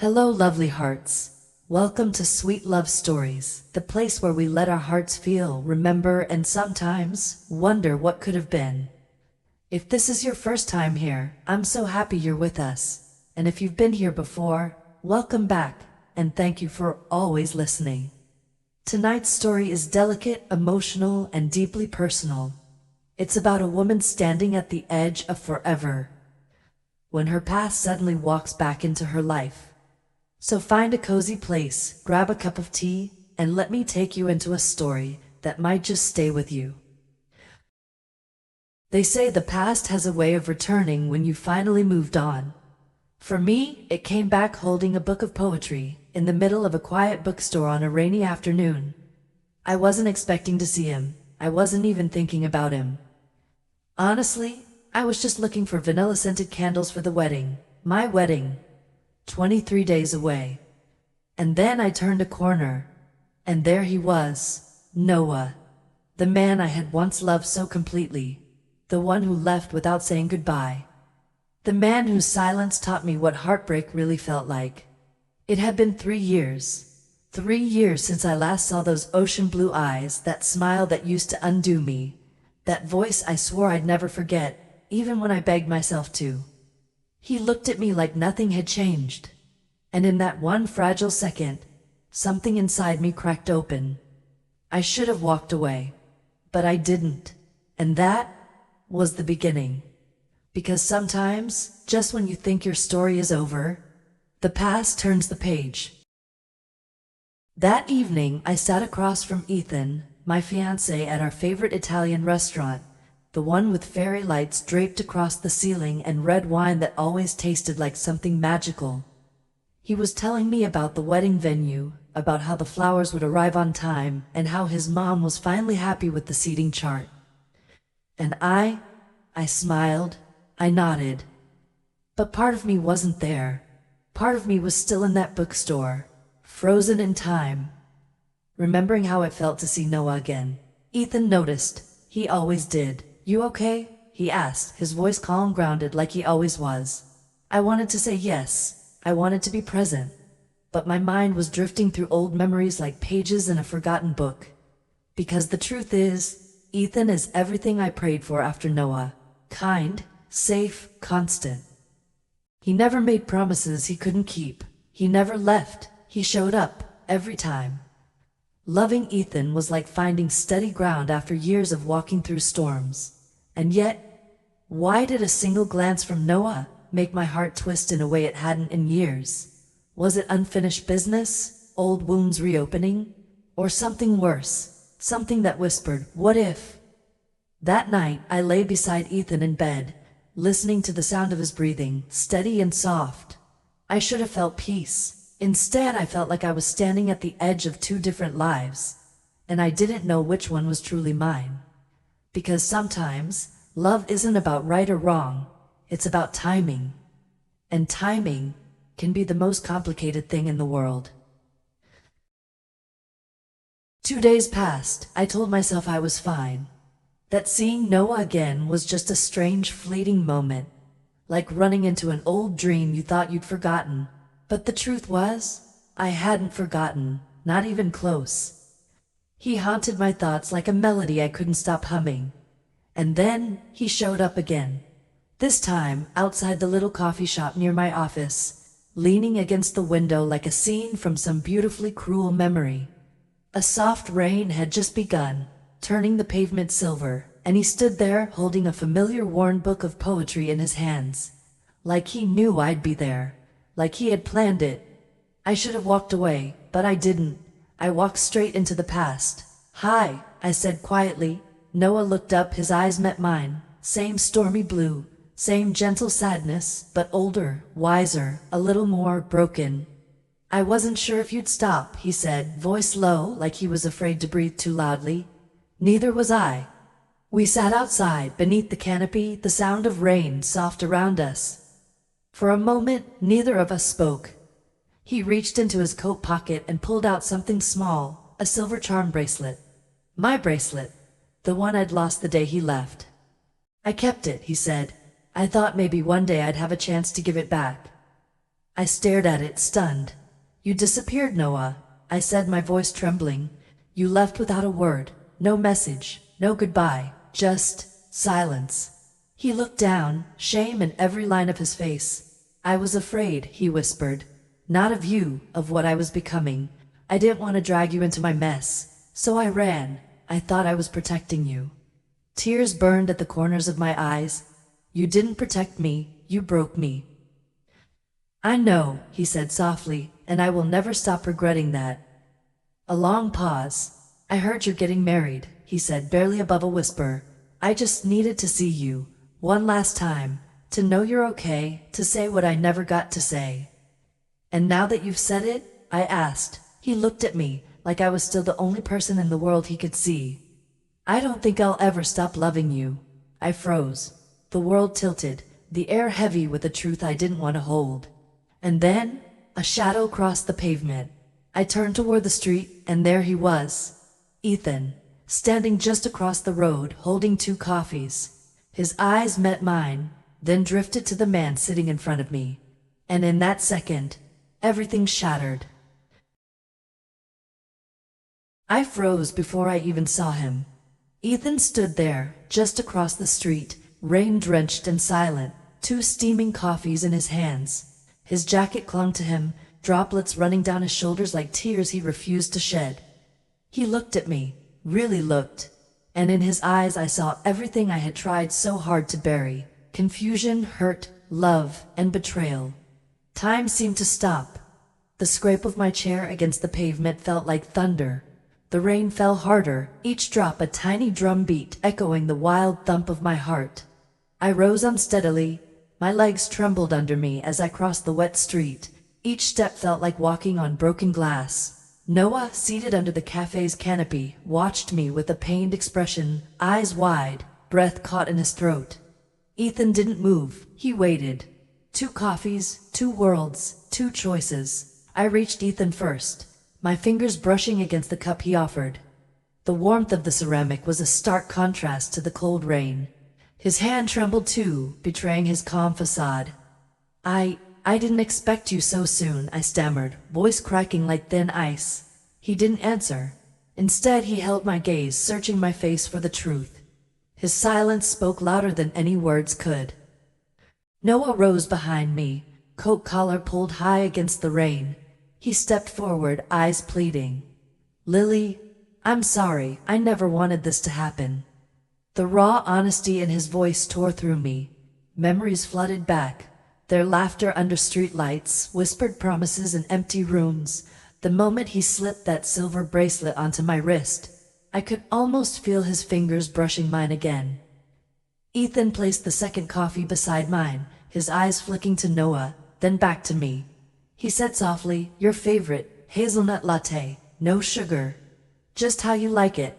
Hello, lovely hearts. Welcome to Sweet Love Stories, the place where we let our hearts feel, remember, and sometimes wonder what could have been. If this is your first time here, I'm so happy you're with us. And if you've been here before, welcome back, and thank you for always listening. Tonight's story is delicate, emotional, and deeply personal. It's about a woman standing at the edge of forever, when her past suddenly walks back into her life. So find a cozy place, grab a cup of tea, and let me take you into a story that might just stay with you. They say the past has a way of returning when you finally moved on. For me, it came back holding a book of poetry in the middle of a quiet bookstore on a rainy afternoon. I wasn't expecting to see him. I wasn't even thinking about him. Honestly, I was just looking for vanilla-scented candles for the wedding. My wedding. 23 days away. And then I turned a corner, and there he was, Noah, the man I had once loved so completely, the one who left without saying goodbye, the man whose silence taught me what heartbreak really felt like. It had been 3 years. 3 years since I last saw those ocean blue eyes, that smile that used to undo me, that voice I swore I'd never forget, even when I begged myself to. He looked at me like nothing had changed. And in that one fragile second, something inside me cracked open. I should have walked away, but I didn't. And that was the beginning. Because sometimes, just when you think your story is over, the past turns the page. That evening, I sat across from Ethan, my fiancé, at our favorite Italian restaurant, the one with fairy lights draped across the ceiling and red wine that always tasted like something magical. He was telling me about the wedding venue, about how the flowers would arrive on time, and how his mom was finally happy with the seating chart. And I smiled, I nodded. But part of me wasn't there. Part of me was still in that bookstore, frozen in time, remembering how it felt to see Noah again. Ethan noticed. He always did. "You okay?" he asked, his voice calm, grounded like he always was. I wanted to say yes. I wanted to be present. But my mind was drifting through old memories like pages in a forgotten book. Because the truth is, Ethan is everything I prayed for after Noah. Kind, safe, constant. He never made promises he couldn't keep. He never left. He showed up, every time. Loving Ethan was like finding steady ground after years of walking through storms. And yet, why did a single glance from Noah make my heart twist in a way it hadn't in years? Was it unfinished business, old wounds reopening, or something worse, something that whispered, "What if?" That night, I lay beside Ethan in bed, listening to the sound of his breathing, steady and soft. I should have felt peace. Instead, I felt like I was standing at the edge of two different lives, and I didn't know which one was truly mine. Because sometimes, love isn't about right or wrong, it's about timing. And timing can be the most complicated thing in the world. 2 days passed. I told myself I was fine, that seeing Noah again was just a strange, fleeting moment, like running into an old dream you thought you'd forgotten. But the truth was, I hadn't forgotten, not even close. He haunted my thoughts like a melody I couldn't stop humming. And then he showed up again. This time, outside the little coffee shop near my office, leaning against the window like a scene from some beautifully cruel memory. A soft rain had just begun, turning the pavement silver, and he stood there holding a familiar worn book of poetry in his hands. Like he knew I'd be there. Like he had planned it. I should have walked away, but I didn't. I walked straight into the past. "Hi," I said quietly. Noah looked up, his eyes met mine. Same stormy blue, same gentle sadness, but older, wiser, a little more broken. "I wasn't sure if you'd stop," he said, voice low, like he was afraid to breathe too loudly. Neither was I. We sat outside, beneath the canopy, the sound of rain soft around us. For a moment, neither of us spoke. He reached into his coat pocket and pulled out something small, a silver charm bracelet. My bracelet, the one I'd lost the day he left. "I kept it," he said. "I thought maybe one day I'd have a chance to give it back." I stared at it, stunned. You disappeared, Noah, I said, my voice trembling. You left without a word, no message, no goodbye, just silence. He looked down, shame in every line of his face. I was afraid, he whispered. Not of you, of what I was becoming. I didn't want to drag you into my mess, so I ran. I thought I was protecting you. Tears burned at the corners of my eyes. You didn't protect me, you broke me. I know, he said softly, and I will never stop regretting that. A long pause. I heard you're getting married, he said, barely above a whisper. I just needed to see you, one last time, to know you're okay, to say what I never got to say. And now that you've said it? I asked. He looked at me, like I was still the only person in the world he could see. I don't think I'll ever stop loving you. I froze. The world tilted, the air heavy with a truth I didn't want to hold. And then, a shadow crossed the pavement. I turned toward the street, and there he was. Ethan, standing just across the road, holding 2 coffees. His eyes met mine, then drifted to the man sitting in front of me. And in that second, everything shattered. I froze before I even saw him. Ethan stood there, just across the street, rain-drenched and silent, 2 steaming coffees in his hands. His jacket clung to him, droplets running down his shoulders like tears he refused to shed. He looked at me, really looked, and in his eyes I saw everything I had tried so hard to bury: confusion, hurt, love, and betrayal. Time seemed to stop. The scrape of my chair against the pavement felt like thunder. The rain fell harder, each drop a tiny drum beat echoing the wild thump of my heart. I rose unsteadily. My legs trembled under me as I crossed the wet street. Each step felt like walking on broken glass. Noah, seated under the cafe's canopy, watched me with a pained expression, eyes wide, breath caught in his throat. Ethan didn't move. He waited. 2 coffees, 2 worlds, 2 choices. I reached Ethan first, my fingers brushing against the cup he offered. The warmth of the ceramic was a stark contrast to the cold rain. His hand trembled too, betraying his calm facade. I didn't expect you so soon, I stammered, voice cracking like thin ice. He didn't answer. Instead, he held my gaze, searching my face for the truth. His silence spoke louder than any words could. Noah rose behind me, coat collar pulled high against the rain. He stepped forward, eyes pleading. Lily, I'm sorry, I never wanted this to happen. The raw honesty in his voice tore through me. Memories flooded back. Their laughter under streetlights, whispered promises in empty rooms. The moment he slipped that silver bracelet onto my wrist, I could almost feel his fingers brushing mine again. Ethan placed the second coffee beside mine, his eyes flicking to Noah, then back to me. He said softly, your favorite, hazelnut latte, no sugar. Just how you like it.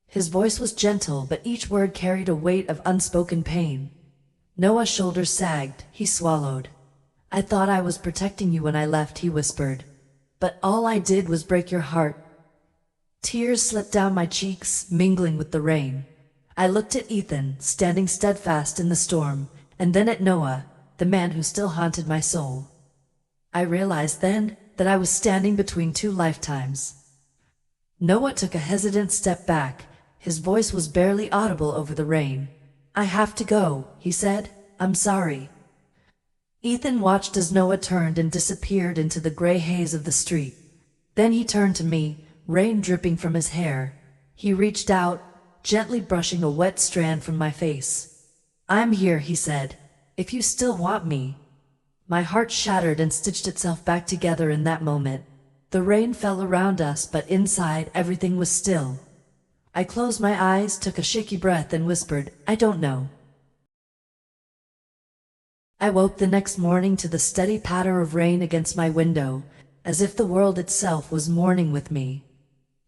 His voice was gentle, but each word carried a weight of unspoken pain. Noah's shoulders sagged. He swallowed. I thought I was protecting you when I left, he whispered. But all I did was break your heart. Tears slipped down my cheeks, mingling with the rain. I looked at Ethan, standing steadfast in the storm, and then at Noah, the man who still haunted my soul. I realized then that I was standing between 2 lifetimes. Noah took a hesitant step back. His voice was barely audible over the rain. I have to go, he said. I'm sorry. Ethan watched as Noah turned and disappeared into the gray haze of the street. Then he turned to me, rain dripping from his hair. He reached out, gently brushing a wet strand from my face. I'm here, he said, if you still want me. My heart shattered and stitched itself back together in that moment. The rain fell around us, but inside everything was still. I closed my eyes, took a shaky breath, and whispered, I don't know. I woke the next morning to the steady patter of rain against my window, as if the world itself was mourning with me.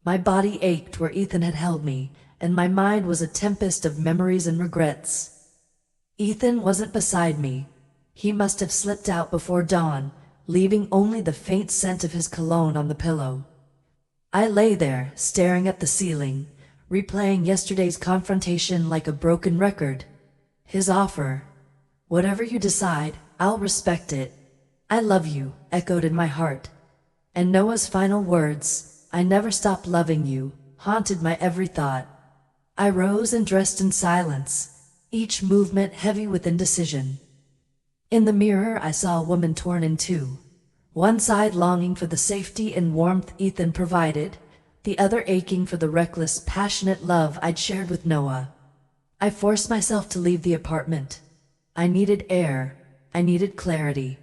My body ached where Ethan had held me, and my mind was a tempest of memories and regrets. Ethan wasn't beside me. He must have slipped out before dawn, leaving only the faint scent of his cologne on the pillow. I lay there, staring at the ceiling, replaying yesterday's confrontation like a broken record. His offer, whatever you decide, I'll respect it. I love you, echoed in my heart. And Noah's final words, I never stopped loving you, haunted my every thought. I rose and dressed in silence, each movement heavy with indecision. In the mirror I saw a woman torn in two. One side longing for the safety and warmth Ethan provided, the other aching for the reckless, passionate love I'd shared with Noah. I forced myself to leave the apartment. I needed air. I needed clarity.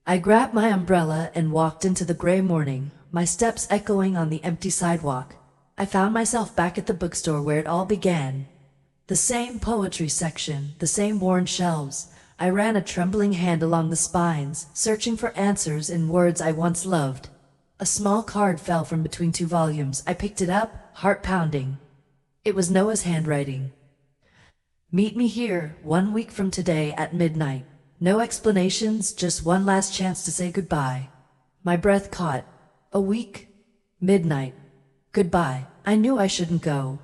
I grabbed my umbrella and walked into the gray morning, my steps echoing on the empty sidewalk. I found myself back at the bookstore where it all began. The same poetry section, the same worn shelves. I ran a trembling hand along the spines, searching for answers in words I once loved. A small card fell from between two volumes. I picked it up, heart pounding. It was Noah's handwriting. Meet me here, 1 week from today at midnight. No explanations, just one last chance to say goodbye. My breath caught. A week? Midnight. Goodbye. I knew I shouldn't go.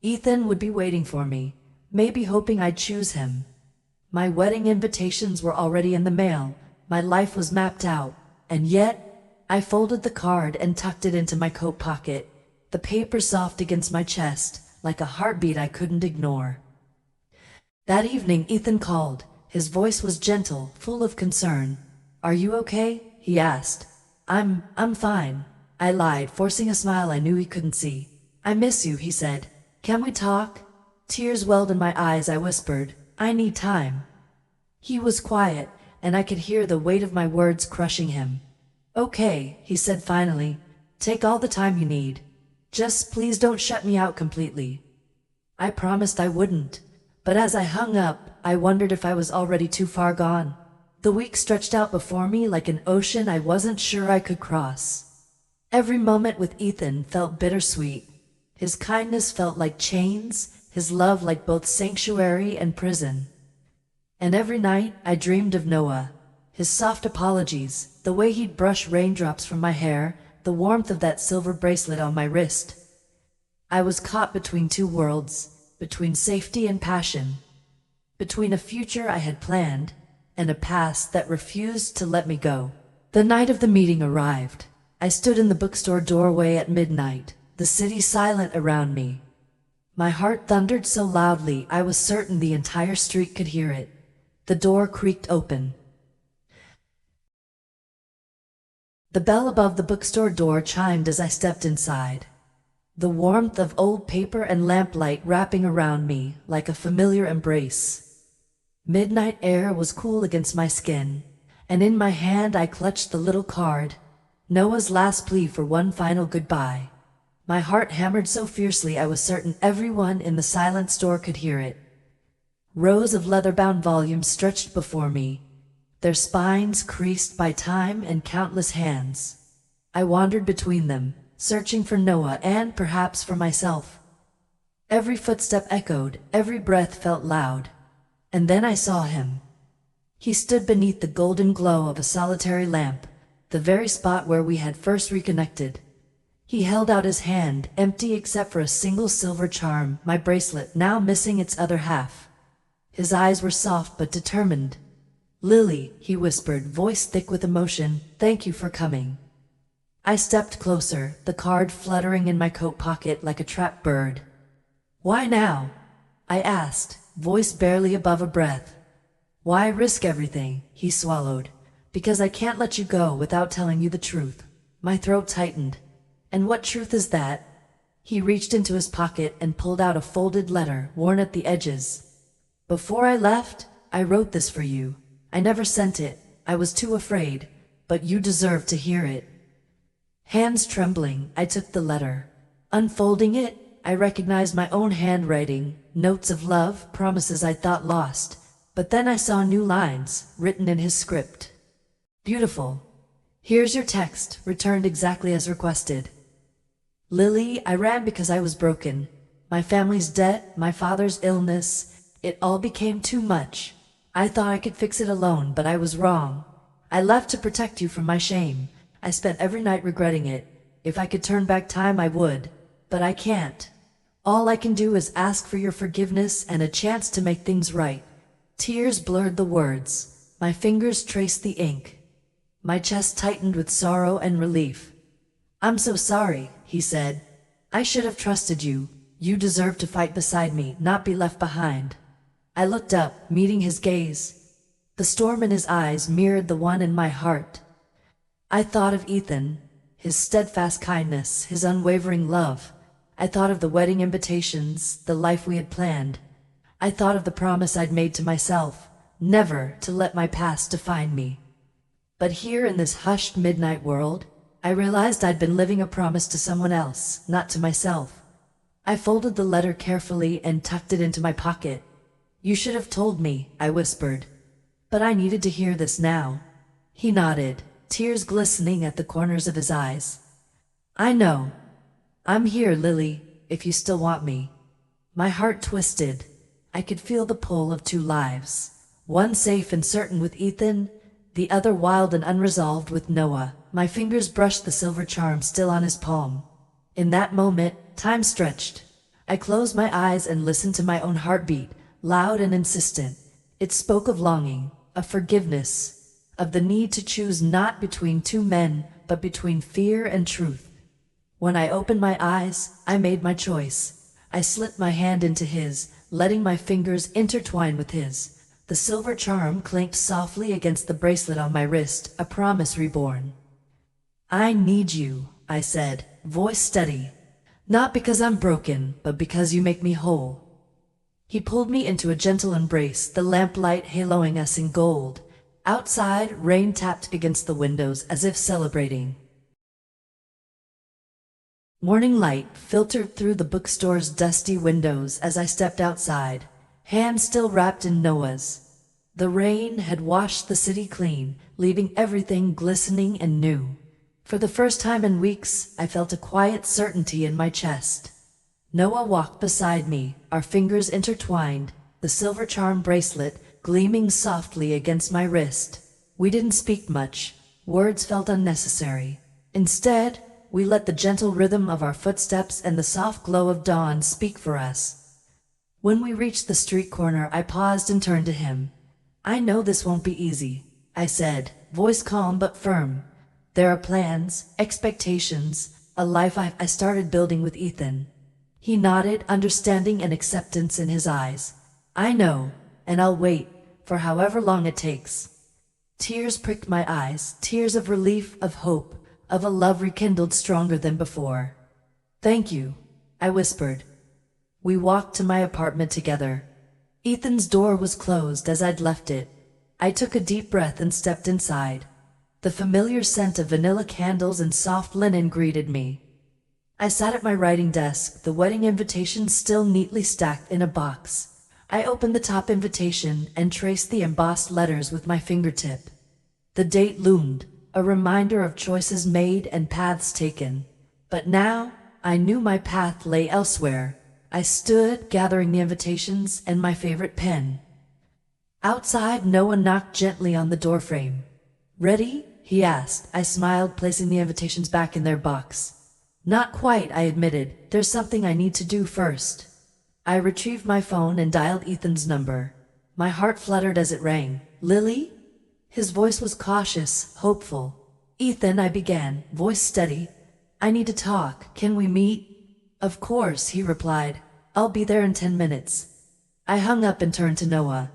Ethan would be waiting for me, maybe hoping I'd choose him. My wedding invitations were already in the mail. My life was mapped out. And yet, I folded the card and tucked it into my coat pocket, the paper soft against my chest, like a heartbeat I couldn't ignore. That evening Ethan called. His voice was gentle, full of concern. Are you okay? He asked. I'm fine. I lied, forcing a smile I knew he couldn't see. I miss you, he said. Can we talk? Tears welled in my eyes. I whispered, I need time. He was quiet, and I could hear the weight of my words crushing him. Okay, he said finally. Take all the time you need. Just please don't shut me out completely. I promised I wouldn't. But as I hung up, I wondered if I was already too far gone. The week stretched out before me like an ocean I wasn't sure I could cross. Every moment with Ethan felt bittersweet. His kindness felt like chains, his love like both sanctuary and prison. And every night I dreamed of Noah, his soft apologies, the way he'd brush raindrops from my hair, the warmth of that silver bracelet on my wrist. I was caught between two worlds. Between safety and passion, between a future I had planned and a past that refused to let me go. The night of the meeting arrived. I stood in the bookstore doorway at midnight, the city silent around me. My heart thundered so loudly I was certain the entire street could hear it. The door creaked open. The bell above the bookstore door chimed as I stepped inside. The warmth of old paper and lamplight wrapping around me like a familiar embrace. Midnight air was cool against my skin, and in my hand I clutched the little card, Noah's last plea for one final goodbye. My heart hammered so fiercely I was certain everyone in the silent store could hear it. Rows of leather-bound volumes stretched before me, their spines creased by time and countless hands. I wandered between them, searching for Noah and perhaps for myself. Every footstep echoed, every breath felt loud. And then I saw him. He stood beneath the golden glow of a solitary lamp, the very spot where we had first reconnected. He held out his hand, empty except for a single silver charm, my bracelet, now missing its other half. His eyes were soft but determined. Lily, he whispered, voice thick with emotion, thank you for coming. I stepped closer, the card fluttering in my coat pocket like a trapped bird. Why now? I asked, voice barely above a breath. Why risk everything? He swallowed. Because I can't let you go without telling you the truth. My throat tightened. And what truth is that? He reached into his pocket and pulled out a folded letter, worn at the edges. Before I left, I wrote this for you. I never sent it. I was too afraid. But you deserve to hear it. Hands trembling, I took the letter. Unfolding it, I recognized my own handwriting, notes of love, promises I thought lost. But then I saw new lines, written in his script. Beautiful. Here's your text, returned exactly as requested. Lily, I ran because I was broken. My family's debt, my father's illness, it all became too much. I thought I could fix it alone, but I was wrong. I left to protect you from my shame. I spent every night regretting it. If I could turn back time, I would. But I can't. All I can do is ask for your forgiveness and a chance to make things right. Tears blurred the words. My fingers traced the ink. My chest tightened with sorrow and relief. "I'm so sorry," he said. "I should have trusted you. You deserve to fight beside me, not be left behind." I looked up, meeting his gaze. The storm in his eyes mirrored the one in my heart. I thought of Ethan, his steadfast kindness, his unwavering love. I thought of the wedding invitations, the life we had planned. I thought of the promise I'd made to myself, never to let my past define me. But here in this hushed midnight world, I realized I'd been living a promise to someone else, not to myself. I folded the letter carefully and tucked it into my pocket. "You should have told me," I whispered. "But I needed to hear this now." He nodded, tears glistening at the corners of his eyes. "I know. I'm here, Lily, if you still want me." My heart twisted. I could feel the pull of two lives, one safe and certain with Ethan, the other wild and unresolved with Noah. My fingers brushed the silver charm still on his palm. In that moment, time stretched. I closed my eyes and listened to my own heartbeat, loud and insistent. It spoke of longing, of forgiveness, of the need to choose not between two men, but between fear and truth. When I opened my eyes, I made my choice. I slipped my hand into his, letting my fingers intertwine with his. The silver charm clanked softly against the bracelet on my wrist, a promise reborn. "I need you," I said, voice steady. "Not because I'm broken, but because you make me whole." He pulled me into a gentle embrace, the lamplight haloing us in gold. Outside, rain tapped against the windows as if celebrating. Morning light filtered through the bookstore's dusty windows as I stepped outside, hands still wrapped in Noah's. The rain had washed the city clean, leaving everything glistening and new. For the first time in weeks, I felt a quiet certainty in my chest. Noah walked beside me, our fingers intertwined, the silver charm bracelet gleaming softly against my wrist. We didn't speak much. Words felt unnecessary. Instead, we let the gentle rhythm of our footsteps and the soft glow of dawn speak for us. When we reached the street corner, I paused and turned to him. "I know this won't be easy," I said, voice calm but firm. "There are plans, expectations, a life I started building with Ethan." He nodded, understanding and acceptance in his eyes. "I know, and I'll wait, for however long it takes." Tears pricked my eyes, tears of relief, of hope, of a love rekindled stronger than before. "Thank you," I whispered. We walked to my apartment together. Ethan's door was closed as I'd left it. I took a deep breath and stepped inside. The familiar scent of vanilla candles and soft linen greeted me. I sat at my writing desk, the wedding invitations still neatly stacked in a box. I opened the top invitation and traced the embossed letters with my fingertip. The date loomed, a reminder of choices made and paths taken. But now, I knew my path lay elsewhere. I stood, gathering the invitations and my favorite pen. Outside, Noah knocked gently on the doorframe. "Ready?" he asked. I smiled, placing the invitations back in their box. "Not quite," I admitted. "There's something I need to do first." I retrieved my phone and dialed Ethan's number. My heart fluttered as it rang. "Lily?" His voice was cautious, hopeful. "Ethan," I began, voice steady. "I need to talk. Can we meet?" "Of course," he replied. "I'll be there in 10 minutes." I hung up and turned to Noah.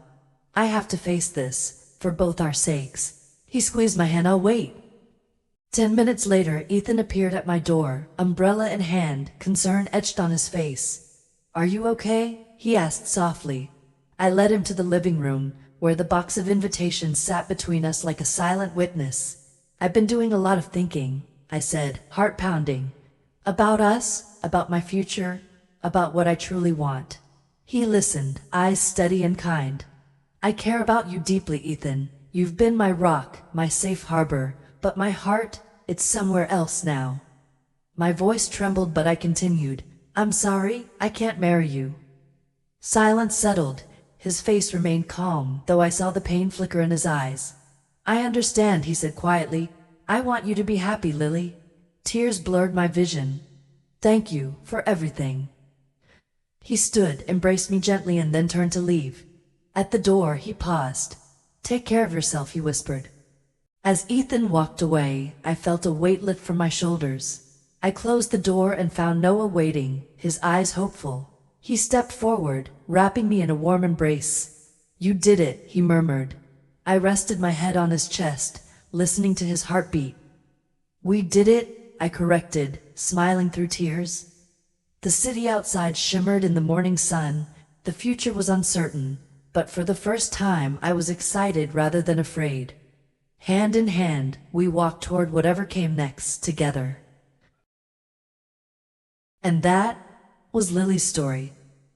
"I have to face this, for both our sakes." He squeezed my hand. "I'll wait." 10 minutes later, Ethan appeared at my door, umbrella in hand, concern etched on his face. "Are you okay?" he asked softly. I led him to the living room, where the box of invitations sat between us like a silent witness. "I've been doing a lot of thinking," I said, heart pounding. "About us, about my future, about what I truly want." He listened, eyes steady and kind. "I care about you deeply, Ethan. You've been my rock, my safe harbor, but my heart, it's somewhere else now." My voice trembled, but I continued. "I'm sorry, I can't marry you." Silence settled. His face remained calm, though I saw the pain flicker in his eyes. "I understand," he said quietly. "I want you to be happy, Lily." Tears blurred my vision. "Thank you for everything." He stood, embraced me gently, and then turned to leave. At the door, he paused. "Take care of yourself," he whispered. As Ethan walked away, I felt a weight lift from my shoulders. I closed the door and found Noah waiting, his eyes hopeful. He stepped forward, wrapping me in a warm embrace. "You did it," he murmured. I rested my head on his chest, listening to his heartbeat. "We did it," I corrected, smiling through tears. The city outside shimmered in the morning sun. The future was uncertain, but for the first time I was excited rather than afraid. Hand in hand, we walked toward whatever came next, together. And that was Lily's story.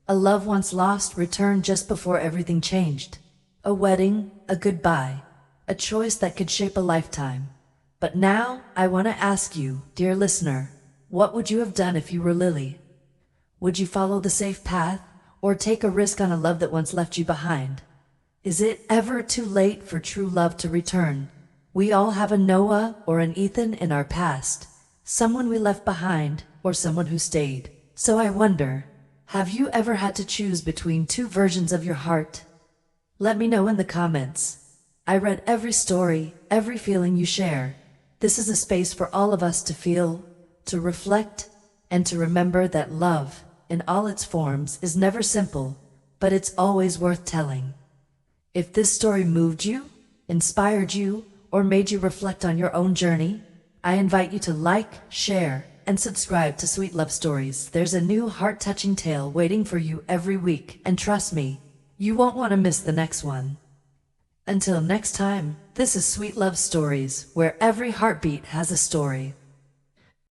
A love once lost returned just before everything changed. A wedding, a goodbye, a choice that could shape a lifetime. But now, I want to ask you, dear listener, what would you have done if you were Lily? Would you follow the safe path, or take a risk on a love that once left you behind? Is it ever too late for true love to return? We all have a Noah or an Ethan in our past, someone we left behind, or someone who stayed. So I wonder, have you ever had to choose between two versions of your heart? Let me know in the comments. I read every story, every feeling you share. This is a space for all of us to feel, to reflect, and to remember that love, in all its forms, is never simple, but it's always worth telling. If this story moved you, inspired you, or made you reflect on your own journey, I invite you to like, share, and subscribe to Sweet Love Stories. There's a new heart-touching tale waiting for you every week, and trust me, you won't want to miss the next one. Until next time, this is Sweet Love Stories, where every heartbeat has a story.